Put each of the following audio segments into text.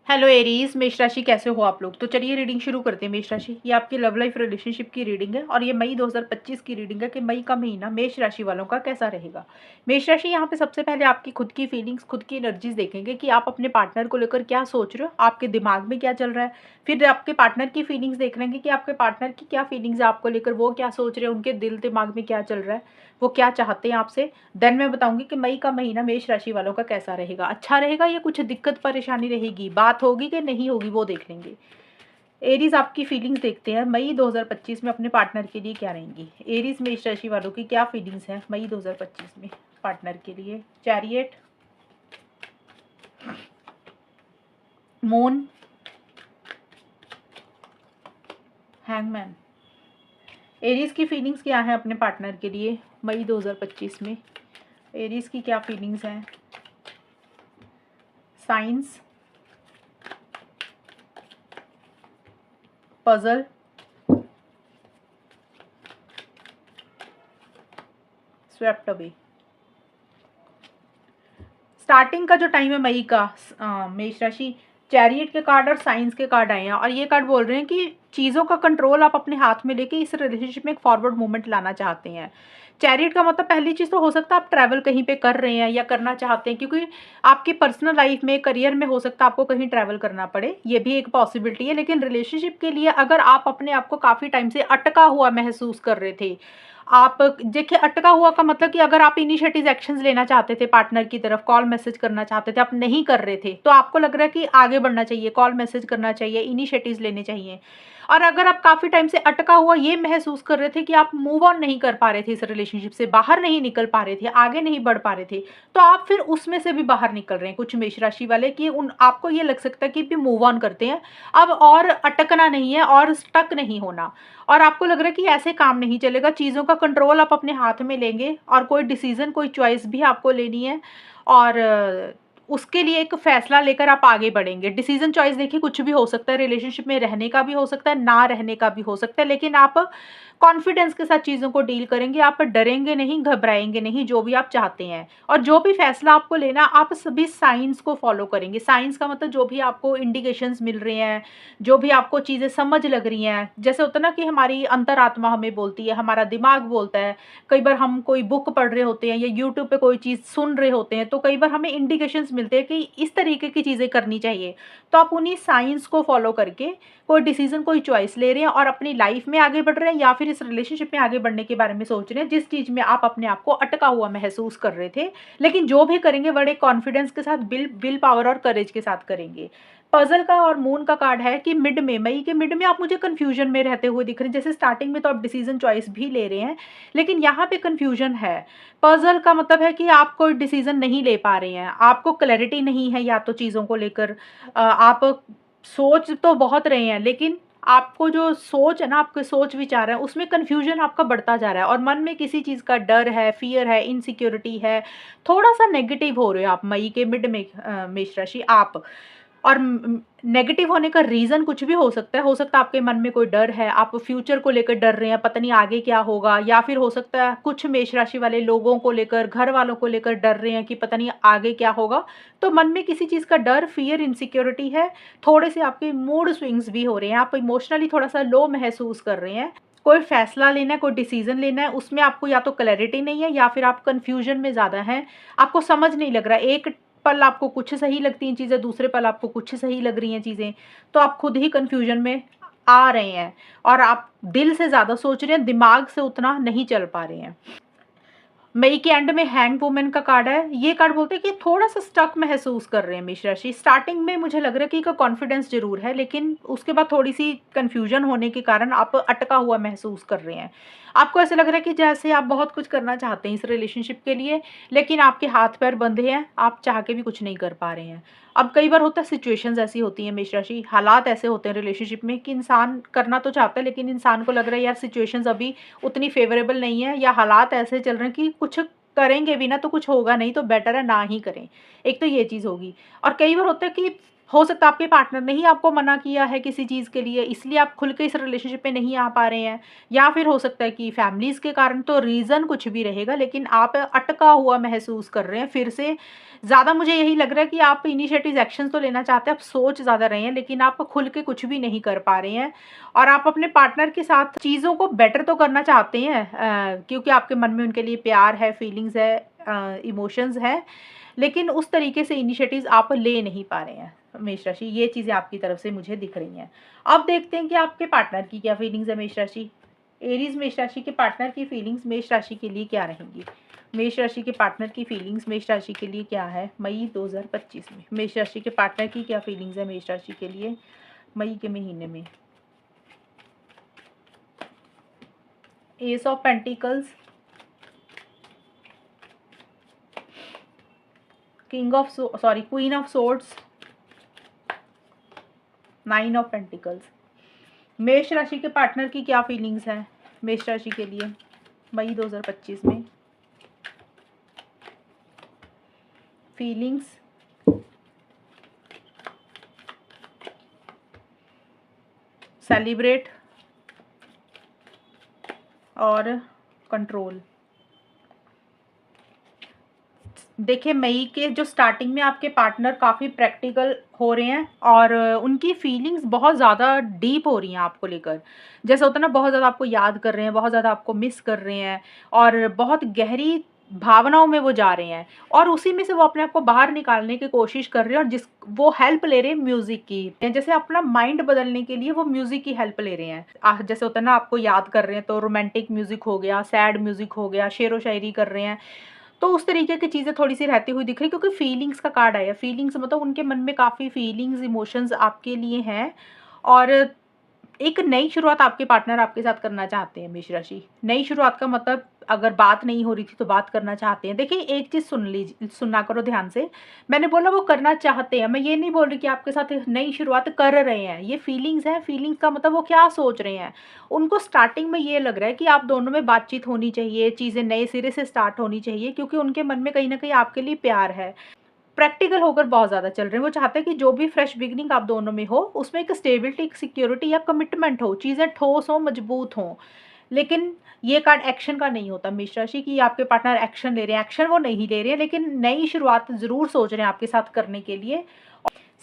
Hello Aries, मेष राशि कैसे हो आप लोग। तो चलिए रीडिंग शुरू करते हैं। मेष राशि, ये आपकी लव लाइफ रिलेशनशिप की रीडिंग है और ये मई 2025 की रीडिंग है कि मई का महीना मेष राशि वालों का कैसा रहेगा। मेष राशि, यहाँ पे सबसे पहले आपकी खुद की फीलिंग्स, खुद की एनर्जीज देखेंगे कि आप अपने पार्टनर को लेकर क्या सोच रहे हो, आपके दिमाग में क्या चल रहा है। फिर आपके पार्टनर की फीलिंग्स देख लेंगे कि आपके पार्टनर की क्या फीलिंग्स है आपको लेकर, वो क्या सोच रहे हैं, उनके दिल दिमाग में क्या चल रहा है, वो क्या चाहते हैं आपसे। देन मैं बताऊंगी कि मई का महीना मेष राशि वालों का कैसा रहेगा, अच्छा रहेगा या कुछ दिक्कत परेशानी रहेगी, बात होगी कि नहीं होगी वो देख लेंगे। एरीज, आपकी फीलिंग्स देखते हैं मई 2025 में अपने पार्टनर के लिए क्या रहेंगी। एरीज मेष राशि वालों की क्या फीलिंग्स हैं मई 2025 में पार्टनर के लिए। Chariot, moon, hangman. एरीज की फीलिंग्स क्या है अपने पार्टनर के लिए मई 2025 में। एरीज की क्या फीलिंग्स हैं। Science, puzzle, swept away. Starting का जो टाइम है मई का, मेष राशि, चैरियट के कार्ड और साइंस के कार्ड आए हैं और ये कार्ड बोल रहे हैं कि चीज़ों का कंट्रोल आप अपने हाथ में लेके इस रिलेशनशिप में एक फॉरवर्ड मूवमेंट लाना चाहते हैं। चैरियट का मतलब पहली चीज़ तो हो सकता है आप ट्रैवल कहीं पे कर रहे हैं या करना चाहते हैं, क्योंकि आपकी पर्सनल लाइफ में, करियर में हो सकता है आपको कहीं ट्रैवल करना पड़े, ये भी एक पॉसिबिलिटी है। लेकिन रिलेशनशिप के लिए अगर आप अपने आप को काफ़ी टाइम से अटका हुआ महसूस कर रहे थे, आप देखिए, अटका हुआ का मतलब कि अगर आप इनिशिएटिव एक्शंस लेना चाहते थे, पार्टनर की तरफ कॉल मैसेज करना चाहते थे, आप नहीं कर रहे थे, तो आपको लग रहा है कि आगे बढ़ना चाहिए, कॉल मैसेज करना चाहिए, इनिशिएटिव्स लेने चाहिए। और अगर आप काफ़ी टाइम से अटका हुआ ये महसूस कर रहे थे कि आप मूव ऑन नहीं कर पा रहे थे, इस रिलेशनशिप से बाहर नहीं निकल पा रहे थे, आगे नहीं बढ़ पा रहे थे, तो आप फिर उसमें से भी बाहर निकल रहे हैं कुछ मेष राशि वाले, कि उन आपको ये लग सकता है कि भी मूव ऑन करते हैं, अब और अटकना नहीं है और स्टक नहीं होना। और आपको लग रहा है कि ऐसे काम नहीं चलेगा, चीज़ों का कंट्रोल आप अपने हाथ में लेंगे और कोई डिसीजन, कोई चॉइस भी आपको लेनी है और उसके लिए एक फैसला लेकर आप आगे बढ़ेंगे। डिसीजन चॉइस देखिए कुछ भी हो सकता है, रिलेशनशिप में रहने का भी हो सकता है, ना रहने का भी हो सकता है, लेकिन आप कॉन्फिडेंस के साथ चीज़ों को डील करेंगे, आप डरेंगे नहीं, घबराएंगे नहीं, जो भी आप चाहते हैं। और जो भी फैसला आपको लेना, आप सभी साइंस को फॉलो करेंगे। साइंस का मतलब जो भी आपको इंडिकेशंस मिल रहे हैं, जो भी आपको चीज़ें समझ लग रही हैं, जैसे होता है ना कि हमारी अंतरात्मा हमें बोलती है, हमारा दिमाग बोलता है। कई बार हम कोई बुक पढ़ रहे होते हैं या यूट्यूब पे कोई चीज़ सुन रहे होते हैं, तो कई बार हमें इंडिकेशंस मिलते हैं कि इस तरीके की चीज़ें करनी चाहिए। तो आप उन्हीं साइंस को फॉलो करके कोई डिसीजन, कोई चॉइस ले रहे हैं और अपनी लाइफ में आगे बढ़ रहे हैं या फिर इस रिलेशनशिप में आगे बढ़ने के बारे में सोच रहे हैं, जिस चीज़ में आप अपने आप को अटका हुआ महसूस कर रहे थे। लेकिन जो भी करेंगे बड़े कॉन्फिडेंस के साथ, विल पावर और करेज के साथ करेंगे। पजल का और मून का कार्ड है कि मिड में, मई के मिड में आप मुझे कंफ्यूजन में रहते हुए दिख रहे हैं। जैसे स्टार्टिंग में तो आप डिसीजन चॉइस भी ले रहे हैं, लेकिन यहाँ पे कंफ्यूजन है। पजल का मतलब है कि आप कोई डिसीजन नहीं ले पा रहे हैं, आपको क्लैरिटी नहीं है या तो चीज़ों को लेकर। आप सोच तो बहुत रहे हैं, लेकिन आपको जो सोच है ना, आपके सोच विचार है, उसमें कन्फ्यूजन आपका बढ़ता जा रहा है और मन में किसी चीज़ का डर है, फियर है, इनसिक्योरिटी है, थोड़ा सा नेगेटिव हो रहे हो आप मई के मिड में, मेष राशि आप। और नेगेटिव होने का रीज़न कुछ भी हो सकता है आपके मन में कोई डर है, आप फ्यूचर को लेकर डर रहे हैं, पता नहीं आगे क्या होगा, या फिर हो सकता है कुछ मेष राशि वाले लोगों को लेकर, घर वालों को लेकर डर रहे हैं कि पता नहीं आगे क्या होगा। तो मन में किसी चीज़ का डर, फियर, इनसिक्योरिटी है। थोड़े से आपके मूड स्विंग्स भी हो रहे हैं, आप इमोशनली थोड़ा सा लो महसूस कर रहे हैं। कोई फैसला लेना है, कोई डिसीजन लेना है, उसमें आपको या तो क्लैरिटी नहीं है या फिर आप कन्फ्यूजन में ज़्यादा हैं, आपको समझ नहीं लग रहा है। एक पल आपको कुछ सही लगती हैं चीज़ें, दूसरे पल आपको कुछ सही लग रही हैं चीज़ें, तो आप खुद ही कन्फ्यूजन में आ रहे हैं और आप दिल से ज़्यादा सोच रहे हैं, दिमाग से उतना नहीं चल पा रहे हैं। मई के एंड में हैंग वुमेन का कार्ड है। ये कार्ड बोलते हैं कि थोड़ा सा स्टक महसूस कर रहे हैं मेष राशि। स्टार्टिंग में मुझे लग रहा है कि का कॉन्फिडेंस जरूर है, लेकिन उसके बाद थोड़ी सी कंफ्यूजन होने के कारण आप अटका हुआ महसूस कर रहे हैं। आपको ऐसा लग रहा है कि जैसे आप बहुत कुछ करना चाहते हैं इस रिलेशनशिप के लिए, लेकिन आपके हाथ पैर बंधे हैं, आप चाह के भी कुछ नहीं कर पा रहे हैं। अब कई बार होता है, सिचुएशंस ऐसी होती हैं मेष राशि, हालात ऐसे होते हैं रिलेशनशिप में कि इंसान करना तो चाहता है, लेकिन इंसान को लग रहा है यार सिचुएशंस अभी उतनी फेवरेबल नहीं है, या हालात ऐसे चल रहे हैं कि कुछ करेंगे भी ना तो कुछ होगा नहीं, तो बेटर है ना ही करें। एक तो ये चीज़ होगी। और कई बार होता है कि हो सकता है आपके पार्टनर ने ही आपको मना किया है किसी चीज़ के लिए, इसलिए आप खुल के इस रिलेशनशिप में नहीं आ पा रहे हैं। या फिर हो सकता है कि फैमिलीज़ के कारण, तो रीज़न कुछ भी रहेगा, लेकिन आप अटका हुआ महसूस कर रहे हैं फिर से। ज़्यादा मुझे यही लग रहा है कि आप इनिशिएटिव एक्शंस तो लेना चाहते हैं, आप सोच ज़्यादा रहे हैं, लेकिन आप खुल के कुछ भी नहीं कर पा रहे हैं। और आप अपने पार्टनर के साथ चीज़ों को बेटर तो करना चाहते हैं, क्योंकि आपके मन में उनके लिए प्यार है, फीलिंग्स है, इमोशंस है, लेकिन उस तरीके से इनिशिएटिव्स आप ले नहीं पा रहे हैं मेष राशि। ये चीज़ें आपकी तरफ से मुझे दिख रही हैं। अब देखते हैं कि आपके पार्टनर की क्या फीलिंग्स है मेष राशि। एरीज मेष राशि के पार्टनर की फीलिंग्स मेष राशि के लिए क्या रहेंगी। मेष राशि के पार्टनर की फीलिंग्स मेष राशि के लिए क्या है मई 2025 में। मेष राशि के पार्टनर की क्या फीलिंग्स है मेष राशि के लिए मई के महीने में। S of pentacles, queen of swords, 9 of pentacles. मेष राशि के पार्टनर की क्या फीलिंग्स हैं मेष राशि के लिए मई 2025 में। फीलिंग्स, सेलिब्रेट और कंट्रोल। देखिए, मई के जो स्टार्टिंग में आपके पार्टनर काफ़ी प्रैक्टिकल हो रहे हैं और उनकी फीलिंग्स बहुत ज़्यादा डीप हो रही हैं आपको लेकर। जैसे होता है ना, बहुत ज़्यादा आपको याद कर रहे हैं, बहुत ज़्यादा आपको मिस कर रहे हैं और बहुत गहरी भावनाओं में वो जा रहे हैं और उसी में से वो अपने आप को बाहर निकालने की कोशिश कर रहे हैं और जिस वो हेल्प ले रहे हैं म्यूज़िक की। जैसे अपना माइंड बदलने के लिए वो म्यूज़िक की हेल्प ले रहे हैं। जैसे होता है ना, आपको याद कर रहे हैं तो रोमांटिक म्यूज़िक हो गया, सैड म्यूज़िक हो गया, शेरो शायरी कर रहे हैं। तो उस तरीके की चीज़ें थोड़ी-सी रहती हुई दिख रही, क्योंकि फीलिंग्स का कार्ड आया। फीलिंग्स मतलब उनके मन में काफ़ी फीलिंग्स, इमोशंस आपके लिए हैं और एक नई शुरुआत आपके पार्टनर आपके साथ करना चाहते हैं मेष राशि। नई शुरुआत का मतलब, अगर बात नहीं हो रही थी तो बात करना चाहते हैं। देखिए, एक चीज़ सुनना करो ध्यान से। मैंने बोला वो करना चाहते हैं, मैं ये नहीं बोल रही कि आपके साथ नई शुरुआत कर रहे हैं। ये फीलिंग्स हैं, फीलिंग्स का मतलब वो क्या सोच रहे हैं। उनको स्टार्टिंग में ये लग रहा है कि आप दोनों में बातचीत होनी चाहिए, चीज़ें नए सिरे से स्टार्ट होनी चाहिए, क्योंकि उनके मन में कहीं न कहीं आपके लिए प्यार है। प्रैक्टिकल होकर बहुत ज़्यादा चल रहे हैं। वो चाहते हैं कि जो भी फ्रेश बिगिनिंग आप दोनों में हो, उसमें एक स्टेबिलिटी, एक सिक्योरिटी या कमिटमेंट हो, चीज़ें ठोस हों, मजबूत हों। लेकिन ये कार्ड एक्शन का नहीं होता मेष राशि, कि आपके पार्टनर एक्शन ले रहे हैं। एक्शन वो नहीं ले रहे हैं, लेकिन नई शुरुआत ज़रूर सोच रहे हैं आपके साथ करने के लिए।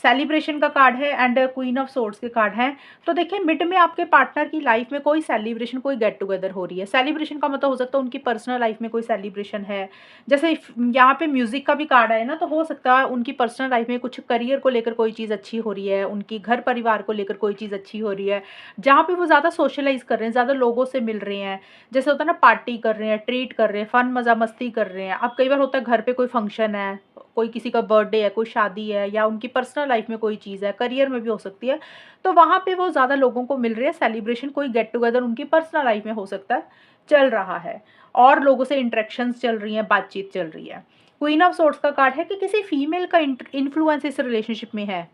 सेलिब्रेशन का कार्ड है एंड क्वीन ऑफ सोर्ड्स के कार्ड हैं। तो देखिए, मिड में आपके पार्टनर की लाइफ में कोई सेलिब्रेशन, कोई गेट टुगेदर हो रही है। सेलिब्रेशन का मतलब हो सकता है उनकी पर्सनल लाइफ में कोई सेलिब्रेशन है। जैसे यहाँ पे म्यूजिक का भी कार्ड है ना, तो हो सकता है उनकी पर्सनल लाइफ में कुछ करियर को लेकर कोई चीज़ अच्छी हो रही है, उनकी घर परिवार को लेकर कोई चीज़ अच्छी हो रही है, जहाँ पे वो ज़्यादा सोशलाइज कर रहे हैं, ज़्यादा लोगों से मिल रहे हैं। जैसे होता है ना, पार्टी कर रहे हैं, ट्रीट कर रहे हैं, फन मज़ा मस्ती कर रहे हैं। अब कई बार होता है घर पे कोई फंक्शन है, कोई किसी का बर्थडे है, कोई शादी है, या उनकी पर्सनल लाइफ में कोई चीज़ है, करियर में भी हो सकती है। तो वहाँ पे वो ज़्यादा लोगों को मिल रहे हैं। सेलिब्रेशन, कोई गेट टुगेदर उनकी पर्सनल लाइफ में हो सकता है, चल रहा है और लोगों से इंटरेक्शंस चल रही हैं, बातचीत चल रही है। क्वीन ऑफ सोर्ड्स का कार्ड है कि किसी फीमेल का इन्फ्लुएंस इस रिलेशनशिप में है।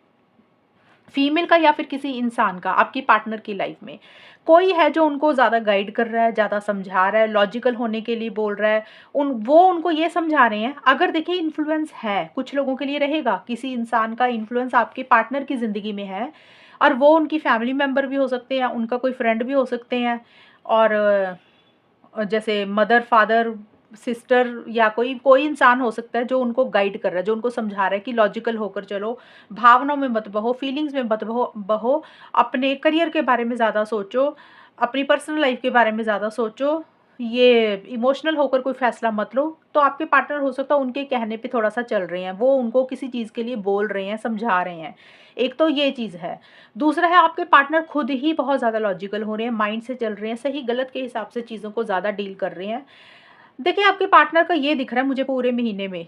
फीमेल का या फिर किसी इंसान का आपकी पार्टनर की लाइफ में कोई है जो उनको ज़्यादा गाइड कर रहा है, ज़्यादा समझा रहा है, लॉजिकल होने के लिए बोल रहा है। वो उनको ये समझा रहे हैं। अगर देखिए, इन्फ्लुएंस है, कुछ लोगों के लिए रहेगा, किसी इंसान का इन्फ्लुएंस आपके पार्टनर की ज़िंदगी में है और वो उनकी फैमिली मेम्बर भी हो सकते हैं, उनका कोई फ्रेंड भी हो सकते हैं और जैसे मदर, फादर, सिस्टर या कोई कोई इंसान हो सकता है जो उनको गाइड कर रहा है, जो उनको समझा रहा है कि लॉजिकल होकर चलो, भावनाओं में मत बहो, फीलिंग्स में मत बहो, अपने करियर के बारे में ज़्यादा सोचो, अपनी पर्सनल लाइफ के बारे में ज़्यादा सोचो, ये इमोशनल होकर कोई फैसला मत लो। तो आपके पार्टनर हो सकता है उनके कहने पे थोड़ा सा चल रहे हैं, वो उनको किसी चीज़ के लिए बोल रहे हैं, समझा रहे हैं। एक तो ये चीज़ है। दूसरा है, आपके पार्टनर खुद ही बहुत ज़्यादा लॉजिकल हो रहे हैं, माइंड से चल रहे हैं, सही गलत के हिसाब से चीज़ों को ज़्यादा डील कर रहे हैं। देखिए, आपके पार्टनर का ये दिख रहा है मुझे पूरे महीने में,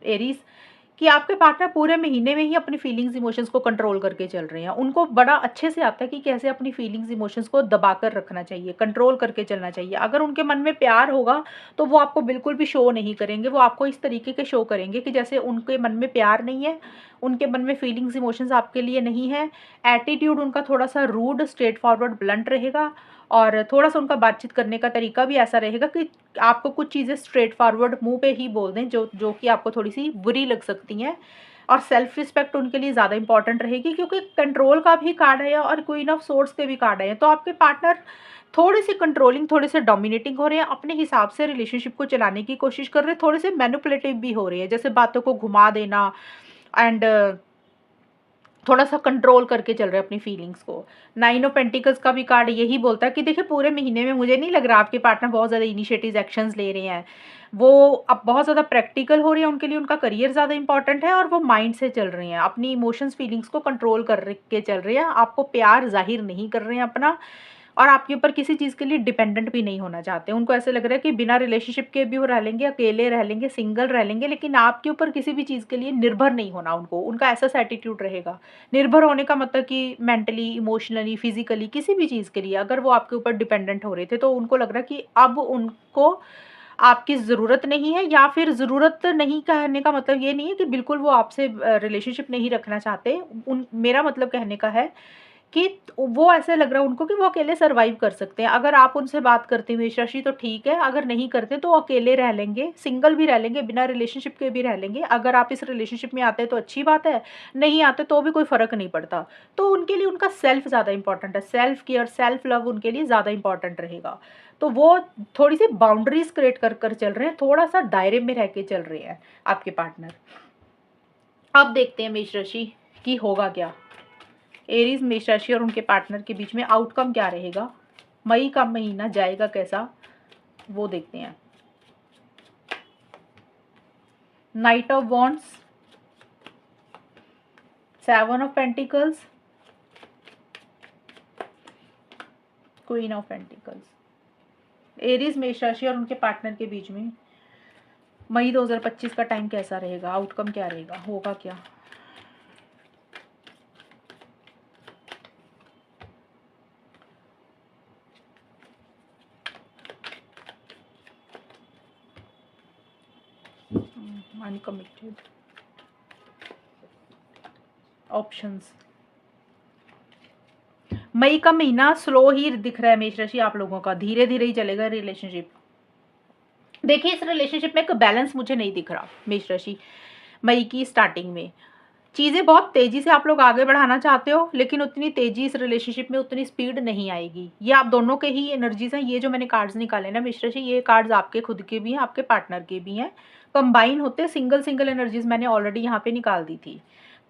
एरीज, कि आपके पार्टनर पूरे महीने में ही अपनी फीलिंग्स, इमोशंस को कंट्रोल करके चल रहे हैं। उनको बड़ा अच्छे से आता है कि कैसे अपनी फीलिंग्स, इमोशंस को दबाकर रखना चाहिए, कंट्रोल करके चलना चाहिए। अगर उनके मन में प्यार होगा तो वो आपको बिल्कुल भी शो नहीं करेंगे। वो आपको इस तरीके के शो करेंगे कि जैसे उनके मन में प्यार नहीं है, उनके मन में फीलिंग्स, इमोशंस आपके लिए नहीं है। एटीट्यूड उनका थोड़ा सा रूड, स्ट्रेट फॉरवर्ड, ब्लंट रहेगा और थोड़ा सा उनका बातचीत करने का तरीका भी ऐसा रहेगा कि आपको कुछ चीज़ें स्ट्रेट फॉरवर्ड मुंह पे ही बोल दें, जो कि आपको थोड़ी सी बुरी लग सकती हैं। और सेल्फ रिस्पेक्ट उनके लिए ज़्यादा इंपॉर्टेंट रहेगी, क्योंकि कंट्रोल का भी कार्ड है और क्वीन ऑफ सोर्ड्स के भी कार्ड है। तो आपके पार्टनर थोड़ी सी कंट्रोलिंग, थोड़े से डोमिनेटिंग हो रहे हैं, अपने हिसाब से रिलेशनशिप को चलाने की कोशिश कर रहे हैं, थोड़े से मैनिपुलेटिव भी हो रहे हैं, जैसे बातों को घुमा देना एंड थोड़ा सा कंट्रोल करके चल रहे हैं अपनी फीलिंग्स को। 9 ऑफ पेंटिकल्स का भी कार्ड यही बोलता है कि देखिए पूरे महीने में मुझे नहीं लग रहा आपके पार्टनर बहुत ज़्यादा इनिशिएटिव एक्शंस ले रहे हैं। वो अब बहुत ज़्यादा प्रैक्टिकल हो रही है, उनके लिए उनका करियर ज़्यादा इंपॉर्टेंट है और वो माइंड से चल रहे हैं, अपनी इमोशंस फीलिंग्स को कंट्रोल कर के चल रहे हैं, आपको प्यार जाहिर नहीं कर रहे हैं अपना, और आपके ऊपर किसी चीज़ के लिए डिपेंडेंट भी नहीं होना चाहते। उनको ऐसे लग रहा है कि बिना रिलेशनशिप के भी वो रह लेंगे, अकेले रह लेंगे, सिंगल रह लेंगे, लेकिन आपके ऊपर किसी भी चीज़ के लिए निर्भर नहीं होना उनको, उनका ऐसा एटीट्यूड रहेगा। निर्भर होने का मतलब कि मेंटली, इमोशनली, फिजिकली किसी भी चीज़ के लिए अगर वो आपके ऊपर डिपेंडेंट हो रहे थे, तो उनको लग रहा है कि अब उनको आपकी ज़रूरत नहीं है, या फिर ज़रूरत नहीं कहने का मतलब ये नहीं है कि बिल्कुल वो आपसे रिलेशनशिप नहीं रखना चाहते। उन मेरा मतलब कहने का है कि वो ऐसे लग रहा है उनको कि वो अकेले सर्वाइव कर सकते हैं। अगर आप उनसे बात करते हैं मेष राशि तो ठीक है, अगर नहीं करते तो अकेले रह लेंगे, सिंगल भी रह लेंगे, बिना रिलेशनशिप के भी रह लेंगे। अगर आप इस रिलेशनशिप में आते हैं तो अच्छी बात है, नहीं आते तो भी कोई फ़र्क नहीं पड़ता। तो उनके लिए उनका सेल्फ ज़्यादा इंपॉर्टेंट है, सेल्फ केयर, सेल्फ लव उनके लिए ज़्यादा इंपॉर्टेंट रहेगा। तो वो थोड़ी-सी बाउंड्रीज़ क्रिएट कर चल रहे हैं, थोड़ा-सा दायरे में रह के चल रहे हैं आपके पार्टनर। अब देखते हैं मेष राशि कि होगा क्या? एरीज मेष राशि और उनके पार्टनर के बीच में आउटकम क्या रहेगा, मई का महीना जाएगा कैसा, वो देखते हैं। Night of wands, 7 of pentacles, queen of pentacles. Aries मेष राशि और उनके पार्टनर के बीच में मई 2025 का टाइम कैसा रहेगा, आउटकम क्या रहेगा, होगा क्या? Uncommitted options. मई का महीना स्लो ही दिख रहा है मेष राशि आप लोगों का, धीरे धीरे ही चलेगा रिलेशनशिप। देखिए इस रिलेशनशिप में एक बैलेंस मुझे नहीं दिख रहा मेष राशि। मई की स्टार्टिंग में चीज़ें बहुत तेज़ी से आप लोग आगे बढ़ाना चाहते हो, लेकिन उतनी तेज़ी इस रिलेशनशिप में, उतनी स्पीड नहीं आएगी। ये आप दोनों के ही एनर्जीज हैं। ये जो मैंने कार्ड्स निकाले ना मिश्रा जी, ये कार्ड्स आपके खुद के भी हैं, आपके पार्टनर के भी हैं, कंबाइन होते सिंगल सिंगल एनर्जीज मैंने ऑलरेडी यहाँ पे निकाल दी थी।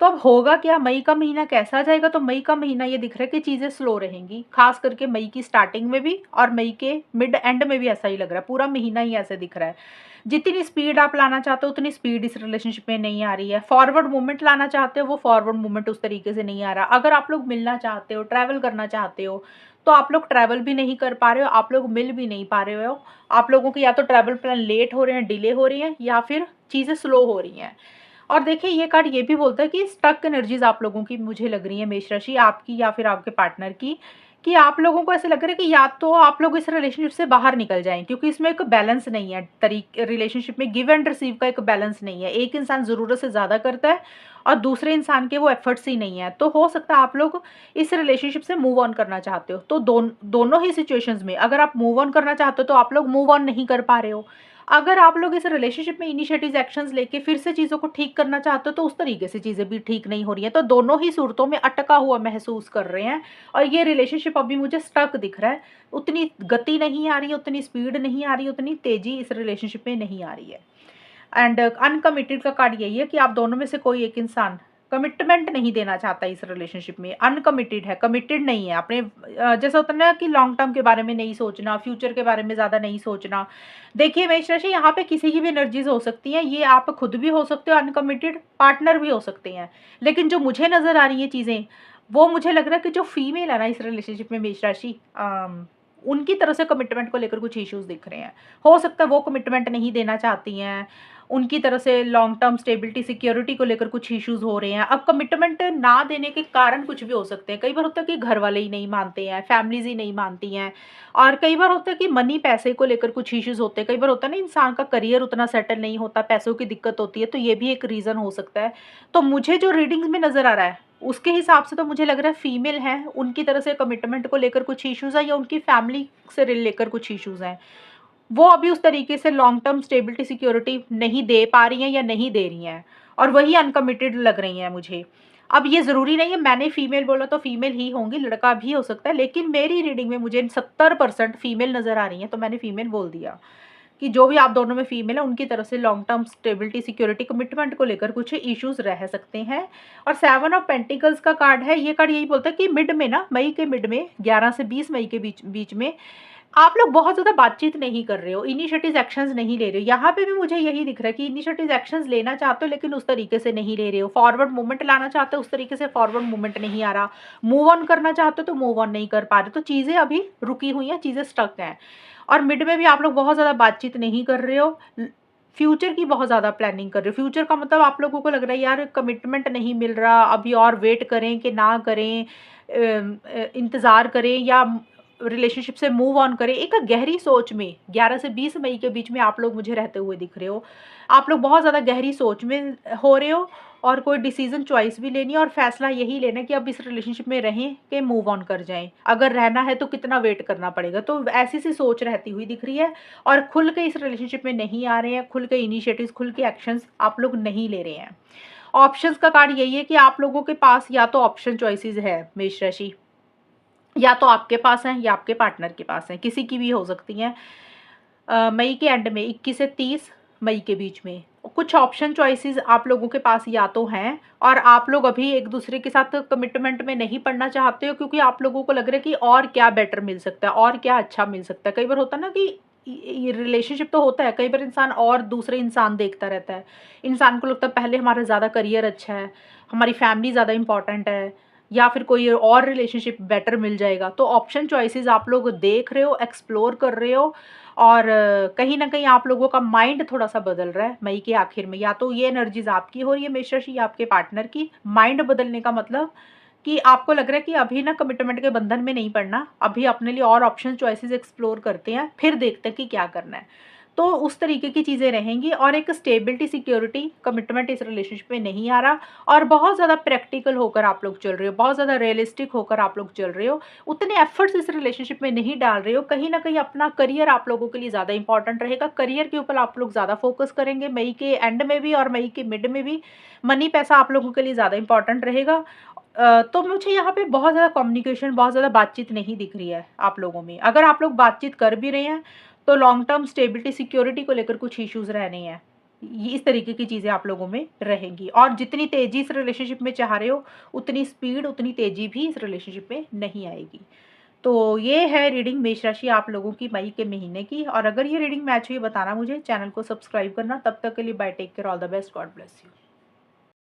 तो अब होगा क्या, मई का महीना कैसा जाएगा? तो मई का महीना ये दिख रहा है कि चीज़ें स्लो रहेंगी, खास करके मई की स्टार्टिंग में भी और मई के मिड एंड में भी ऐसा ही लग रहा है। पूरा महीना ही ऐसे दिख रहा है। जितनी स्पीड आप लाना चाहते हो उतनी स्पीड इस रिलेशनशिप में नहीं आ रही है। फॉरवर्ड मूवमेंट लाना चाहते हो, वो फॉरवर्ड मूवमेंट उस तरीके से नहीं आ रहा। अगर आप लोग मिलना चाहते हो, ट्रैवल करना चाहते हो, तो आप लोग ट्रैवल भी नहीं कर पा रहे हो, आप लोग मिल भी नहीं पा रहे हो। आप लोगों के या तो ट्रैवल प्लान लेट हो रहे हैं, डिले हो रही हैं, या फिर चीज़ें स्लो हो रही हैं। और देखिए ये कार्ड ये भी बोलता है कि स्टक एनर्जीज आप लोगों की मुझे लग रही है मेष राशि, आपकी या फिर आपके पार्टनर की, कि आप लोगों को ऐसे लग रहा है कि या तो आप लोग इस रिलेशनशिप से बाहर निकल जाएं, क्योंकि इसमें एक बैलेंस नहीं है। रिलेशनशिप में गिव एंड रिसीव का एक बैलेंस नहीं है। एक इंसान ज़रूरत से ज़्यादा करता है और दूसरे इंसान के वो एफर्ट्स ही नहीं है। तो हो सकता है आप लोग इस रिलेशनशिप से मूव ऑन करना चाहते हो। तो दोनों ही सिचुएशंस में अगर आप मूव ऑन करना चाहते हो तो आप लोग मूव ऑन नहीं कर पा रहे हो। अगर आप लोग इस रिलेशनशिप में इनिशिएटिव एक्शंस लेके फिर से चीज़ों को ठीक करना चाहते हो तो उस तरीके से चीज़ें भी ठीक नहीं हो रही हैं। तो दोनों ही सूरतों में अटका हुआ महसूस कर रहे हैं और ये रिलेशनशिप अभी मुझे स्टक दिख रहा है। उतनी गति नहीं आ रही, उतनी स्पीड नहीं आ रही, उतनी तेज़ी इस रिलेशनशिप में नहीं आ रही है। एंड अनकमिटेड का कार्ड यही है कि आप दोनों में से कोई एक इंसान कमिटमेंट नहीं देना चाहता इस रिलेशनशिप में, अनकमिटेड है, कमिटेड नहीं है। अपने जैसा होता है ना कि लॉन्ग टर्म के बारे में नहीं सोचना, फ्यूचर के बारे में ज़्यादा नहीं सोचना। देखिए मेष राशि, यहाँ पे किसी की भी एनर्जीज हो सकती हैं। ये आप खुद भी हो सकते हो अनकमिटेड, पार्टनर भी हो सकते हैं। लेकिन जो मुझे नज़र आ रही है चीज़ें, वो मुझे लग रहा है कि जो फीमेल है ना इस रिलेशनशिप में मेष राशि, उनकी तरफ से कमिटमेंट को लेकर कुछ इश्यूज दिख रहे हैं। हो सकता है वो कमिटमेंट नहीं देना चाहती हैं, उनकी तरफ से लॉन्ग टर्म स्टेबिलिटी सिक्योरिटी को लेकर कुछ इश्यूज हो रहे हैं। अब कमिटमेंट ना देने के कारण कुछ भी हो सकते हैं। कई बार होता है कि घर वाले ही नहीं मानते हैं, फैमिलीज ही नहीं मानती हैं, और कई बार होता है कि मनी पैसे को लेकर कुछ इश्यूज होते हैं। कई बार होता है ना इंसान का करियर उतना सेटल नहीं होता, पैसों की दिक्कत होती है, तो ये भी एक रीज़न हो सकता है। तो मुझे जो रीडिंग्स में नज़र आ रहा है उसके हिसाब से तो मुझे लग रहा है फीमेल हैं, उनकी तरफ से कमिटमेंट को लेकर कुछ इश्यूज़ हैं या उनकी फैमिली से लेकर कुछ इश्यूज़ हैं। वो अभी उस तरीके से लॉन्ग टर्म स्टेबिलिटी सिक्योरिटी नहीं दे पा रही हैं या नहीं दे रही हैं। और वही अनकमिटेड लग रही हैं मुझे। अब ये ज़रूरी नहीं है मैंने फीमेल बोला तो फीमेल ही होंगी, लड़का भी हो सकता है, लेकिन मेरी रीडिंग में मुझे 70% फीमेल नज़र आ रही हैं, तो मैंने फीमेल बोल दिया कि जो भी आप दोनों में फीमेल है उनकी तरफ से long term stability, security, commitment को लेकर कुछ इश्यूज़ रह सकते हैं। और 7 ऑफ पेंटिकल्स का कार्ड है, ये कार्ड यही बोलता है कि मिड में ना, मई के मिड में 11 से 20 मई के बीच बीच में आप लोग बहुत ज़्यादा बातचीत नहीं कर रहे हो, इनिशिएटिव एक्शंस नहीं ले रहे हो। यहाँ पे भी मुझे यही दिख रहा है कि इनिशिएटिव एक्शंस लेना चाहते हो लेकिन उस तरीके से नहीं ले रहे हो। फॉरवर्ड मूवमेंट लाना चाहते हो, उस तरीके से फॉरवर्ड मूवमेंट नहीं आ रहा। मूव ऑन करना चाहते हो तो मूव ऑन नहीं कर पा रहे, तो चीज़ें अभी रुकी हुई हैं, चीज़ें स्टक हैं। और मिड में भी आप लोग बहुत ज़्यादा बातचीत नहीं कर रहे हो, फ्यूचर की बहुत ज़्यादा प्लानिंग कर रहे हो। फ्यूचर का मतलब आप लोगों को लग रहा है यार कमिटमेंट नहीं मिल रहा, अभी और वेट करें कि ना करें, इंतज़ार करें या रिलेशनशिप से मूव ऑन करें। एक गहरी सोच में 11 से 20 मई के बीच में आप लोग मुझे रहते हुए दिख रहे हो। आप लोग बहुत ज़्यादा गहरी सोच में हो रहे हो और कोई डिसीजन चॉइस भी लेनी है और फैसला यही लेना है कि अब इस रिलेशनशिप में रहें कि मूव ऑन कर जाएं। अगर रहना है तो कितना वेट करना पड़ेगा, तो ऐसी सी सोच रहती हुई दिख रही है। और खुल के इस रिलेशनशिप में नहीं आ रहे हैं, खुल के इनिशिएटिव्स, खुल के एक्शंस आप लोग नहीं ले रहे हैं। ऑप्शंस का कार्ड यही है कि आप लोगों के पास या तो ऑप्शन चॉइसेस है मेष राशि, या तो आपके पास हैं या आपके पार्टनर के पास हैं, किसी की भी हो सकती हैं। मई के एंड में 21 से 30 मई के बीच में कुछ ऑप्शन चॉइसेस आप लोगों के पास या तो हैं, और आप लोग अभी एक दूसरे के साथ कमिटमेंट में नहीं पड़ना चाहते हो क्योंकि आप लोगों को लग रहा है कि और क्या बेटर मिल सकता है, और क्या अच्छा मिल सकता है। कई बार होता है ना कि ये रिलेशनशिप तो होता है, कई बार इंसान और दूसरे इंसान देखता रहता है। इंसान को लगता है पहले हमारा ज़्यादा करियर अच्छा है, हमारी फैमिली ज़्यादा इंपॉर्टेंट है, या फिर कोई और रिलेशनशिप बेटर मिल जाएगा। तो ऑप्शन चॉइसेस आप लोग देख रहे हो, एक्सप्लोर कर रहे हो, और कहीं न कहीं आप लोगों का माइंड थोड़ा-सा बदल रहा है मई के आखिर में। या तो ये एनर्जीज़ आपकी हो रही है मेष राशि या आपके पार्टनर की। माइंड बदलने का मतलब कि आपको लग रहा है कि अभी ना कमिटमेंट के बंधन में नहीं पड़ना, अभी अपने लिए और ऑप्शन चॉइसेस एक्सप्लोर करते हैं, फिर देखते हैं कि क्या करना है। तो उस तरीके की चीज़ें रहेंगी, और एक स्टेबिलिटी, सिक्योरिटी, कमिटमेंट इस रिलेशनशिप में नहीं आ रहा। और बहुत ज़्यादा प्रैक्टिकल होकर आप लोग चल रहे हो, बहुत ज़्यादा रियलिस्टिक होकर आप लोग चल रहे हो, उतने एफर्ट्स इस रिलेशनशिप में नहीं डाल रहे हो। कहीं न कहीं अपना करियर आप लोगों के लिए ज़्यादा इंपॉर्टेंट रहेगा, करियर के ऊपर आप लोग ज़्यादा फोकस करेंगे मई के एंड में भी और मई के मिड में भी। मनी पैसा आप लोगों के लिए ज़्यादा इंपॉर्टेंट रहेगा। तो मुझे यहाँ पे बहुत ज़्यादा कम्युनिकेशन, बहुत ज़्यादा बातचीत नहीं दिख रही है आप लोगों में। अगर आप लोग बातचीत कर भी रहे हैं तो लॉन्ग टर्म स्टेबिलिटी, सिक्योरिटी को लेकर कुछ इश्यूज़ रहने हैं। ये इस तरीके की चीज़ें आप लोगों में रहेंगी, और जितनी तेज़ी इस रिलेशनशिप में चाह रहे हो, उतनी स्पीड, उतनी तेज़ी भी इस रिलेशनशिप में नहीं आएगी। तो ये है रीडिंग मेष राशि आप लोगों की मई के महीने की। और अगर ये रीडिंग मैच हुई बताना मुझे, चैनल को सब्सक्राइब करना। तब तक के लिए bye, take care, all the best, God bless you.